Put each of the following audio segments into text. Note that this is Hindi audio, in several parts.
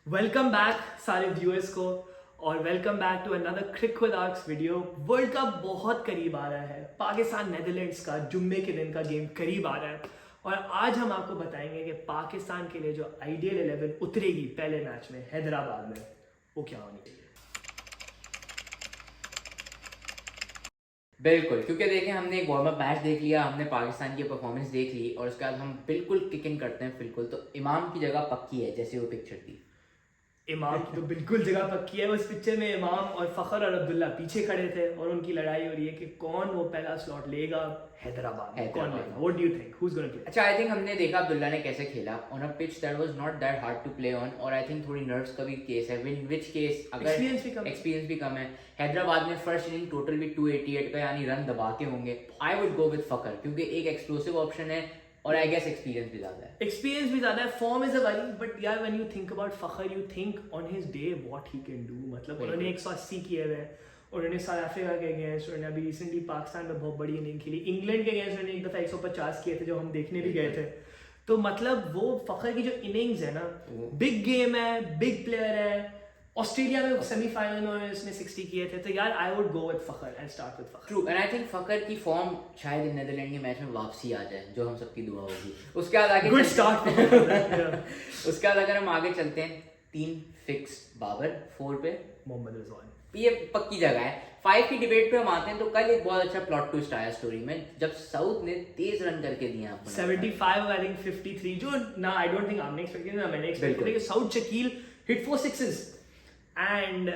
वेलकम बैक सारे व्यूअर्स को और welcome back to another cric with arcs video. World cup बहुत करीब आ रहा है। पाकिस्तान नेदरलैंड्स का जुम्मे के दिन का गेम करीब आ रहा है और आज हम आपको बताएंगे कि पाकिस्तान के लिए जो आइडियल 11 उतरेगी पहले मैच में हैदराबाद में वो क्या होनी चाहिए। बिल्कुल, क्योंकि देखें हमने एक वार्म अप मैच देख लिया, हमने पाकिस्तान की परफॉर्मेंस देख ली और उसके बाद हम बिल्कुल किक इन करते हैं। बिल्कुल तो इमाम की जगह पक्की है जैसे वो पिक्चर थी। इमाम की तो बिल्कुल जगह पक्की है। उस पिक्चर में इमाम और फ़खर और अब्दुल्ला पीछे खड़े थे और उनकी लड़ाई हो रही है कि कौन वो पहला स्लॉट लेगा हैदराबाद में, कौन लेगा। What do you think who is gonna play? अच्छा, आई थिंक हमने देखा अब्दुल्ला ने कैसे खेला on a pitch that was not that hard to play on, और आई थिंक थोड़ी नर्व्स का भी केस है, इन विच केस अगर एक्सपीरियंस भी कम है। हैदराबाद में फर्स्ट इनिंग टोटल भी 288 का यानी रन दबा के होंगे। आई वुड गो विद फ़खर क्योंकि एक एक्सप्लोसिव ऑप्शन है और आई गेस एक्सपीरियंस भी ज्यादा है। एक्सपीरियंस भी ज्यादा है, form is a worry, but यार when you think about Fakhar you think on his day what he can do. मतलब उन्होंने 180 किए हुए हैं और उन्होंने साउथ अफ्रीका के अगेंस्ट, उन्होंने अभी रिसेंटली पाकिस्तान में बहुत बड़ी इनिंग खेली, इंग्लैंड के अगेंस्ट उन्होंने एक दफा 150 किए थे जो हम देखने भी गए थे। तो मतलब वो फखर की जो इनिंग्स है ना, बिग गेम है, बिग प्लेयर है। ऑस्ट्रेलिया में सेमीफाइनल में इसने 60 किए थे। तो यार I would go with Fakhar and start with Fakhar. True, and I think Fakhar की फॉर्म शायद नेदरलैंड के मैच में वापसी आ जाए, जो हम सबकी दुआ होगी। उसके बाद आगे गुड स्टार्ट। उसके बाद अगर हम आगे चलते हैं, 3 फिक्स बाबर, 4 पे मोहम्मद रिजवान, ये पक्की जगह है। 5 की डिबेट पे हम आते हैं तो कल एक बहुत अच्छा प्लॉट ट्विस्ट आया स्टोरी में जब साउथ ने तेज रन करके दिए आपको 75 आई थिंक 53 जो ना आई डोंट थिंक आपने एक्सपेक्ट किया ना मैंने एक्सपेक्ट किया कि south Shakeel hit 4 sixes and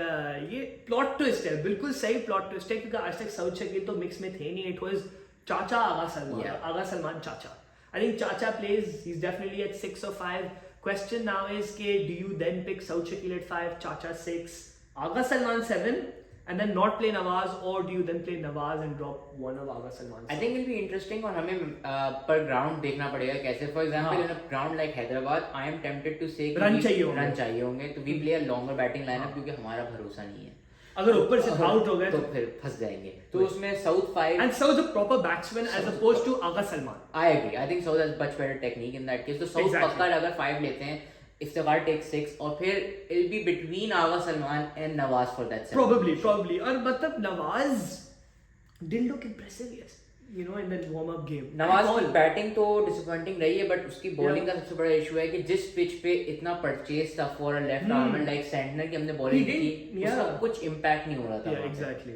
ये प्लॉट ट्विस्ट है, बिल्कुल सही प्लॉट ट्विस्ट है क्योंकि आज तक साउथ शकील तो मिक्स में थे नहीं। इट वाज चाचा आगा Salman, Agha Salman chacha. I think chacha plays he is definitely at 6 or 5. Question now is के do you then pick Saud Shakeel at 5, chacha 6, Agha Salman 7 and then not play Nawaz, or do you then play Nawaz and drop one of Agha Salman? I think it will be interesting और हमें पर ग्राउंड देखना पड़ेगा कैसे। For example in a ground like Hyderabad I am tempted to say run चाहिए होंगे तो we play a longer batting lineup क्योंकि हमारा भरोसा नहीं है। अगर ऊपर से आउट हो गए तो फिर फंस जाएंगे। तो उसमें south 5 and South a proper batsman as opposed to Agha Salman. I agree. I think South has much better technique in that case. तो साउथ पक्का अगर 5 लेते हैं, इफ्तिखार टेक 6 और फिर it'll be between Agha Salman and Nawaz for that 7. Probably और मतलब Nawaz didn't look impressive yes you know in the warm up game. Nawaz की बैटिंग तो डिसअपॉइंटिंग रही है बट उसकी बॉलिंग का सबसे बड़ा इशू है कि जिस पिच पे इतना परचेज था for a left armour like Santner की हमने बॉलिंग की उसका कुछ इम्पैक्ट नहीं हो रहा था। एग्जैक्टली।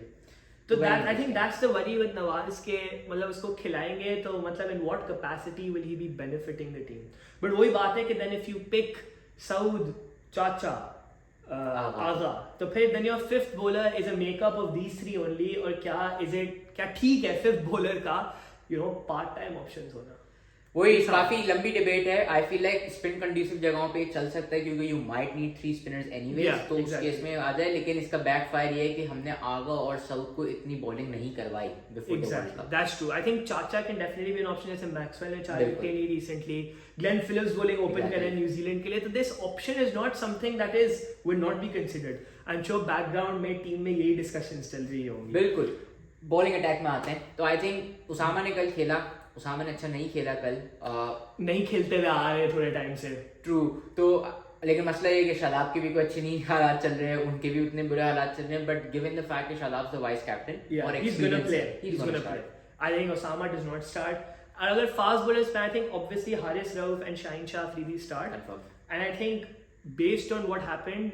तो that I think that's the worry with Nawaz के मतलब उसको खिलाएंगे तो मतलब in what capacity will he be benefiting the team. But वही बात है कि then if you pick Saud, चाचा, आगा तो फिर then your fifth bowler is a makeup of these 3 only. और क्या ठीक है फिफ्थ बॉलर का you know part time options होना? वही काफी लंबी डिबेट है। I feel like spin conducive जगहों पे चल सकता है क्योंकि you might need 3 spinners anyways, तो उस केस में आ जाए। लेकिन इसका बैकफायर ये है कि हमने आगा और साउथ को इतनी बॉलिंग नहीं करवाई before the world cup. That's true. I think chacha can definitely be an option, जैसे मैक्सवेल ने 4 विकेट ली recently, Glenn Phillips bowling open कर रहे हैं न्यूजीलैंड के लिए। तो this option is not something that is would not be considered. I am sure background में टीम में यही डिस्कशंस चल रही होंगी। बिल्कुल। बॉलिंग अटैक में आते हैं तो आई थिंक उसामा ने कल खेला, उसामा ने अच्छा नहीं खेला कल, नहीं खेलते हुए आ रहे थोड़े टाइम से। ट्रू। तो लेकिन मसला ये कि शादाब के भी कोई अच्छे नहीं हालात चल रहे हैं, उनके भी उतने बुरे हालात चल रहे हैं, बट गिवन द फैक्ट कि शादाब द वाइस कैप्टन और he's gonna play. I think Osama does not start. और अगर फास्ट बॉलर्स में I think obviously Haris Rauf and Shaheen Shah Afridi start. And I think based on what happened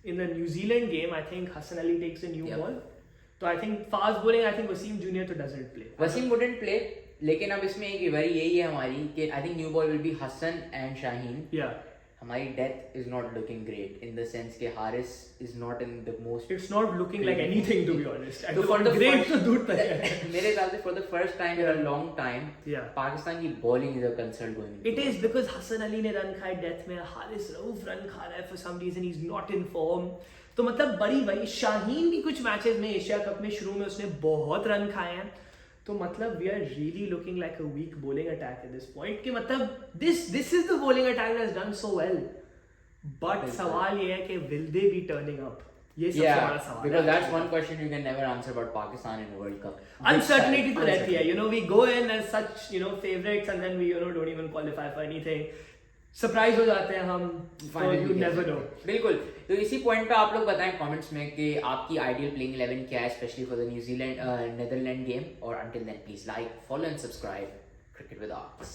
in the New Zealand game I think Hasan Ali takes the new ball. तो I think fast bowling I think Wasim junior तो doesn't play. Wasim wouldn't play, लेकिन अब इसमें एक वरी यही है हमारी कि I think new ball will be Hasan and Shaheen. हमारी death is not looking great in the sense कि Haris is not in the most, it's not looking like anything to be honest. तो फॉर द ग्रेट तो दूर तक है। मेरे हिसाब से for the first time in a long time Pakistan की bowling is a concern going. It is because Hasan Ali ने रन खाए डेथ में, हारिस रऊफ रन खा रहा है for some reason, he is not in form. तो मतलब बड़ी वही शाहीन भी कुछ मैचेस में एशिया कप में शुरू में उसने बहुत रन खाए हैं। तो मतलब we are really looking like a weak bowling attack at this point कि मतलब this is the bowling attack that has done so well. But सवाल ये है कि will they be turning up? ये सबसे बड़ा सवाल है, because that's one question you can never answer about Pakistan in World Cup. Uncertainty तो रहती है, you know, we go in as such, you know, favorites and then we, you know, don't even qualify for anything. Surprise हो जाते हैं हम, यू नेवर नो। बिल्कुल। तो इसी पॉइंट पे आप लोग बताएं कमेंट्स में कि आपकी आइडियल प्लेइंग 11 क्या है, specially for the New Zealand Netherlands game. और until then please like, follow and subscribe cricket with arcs.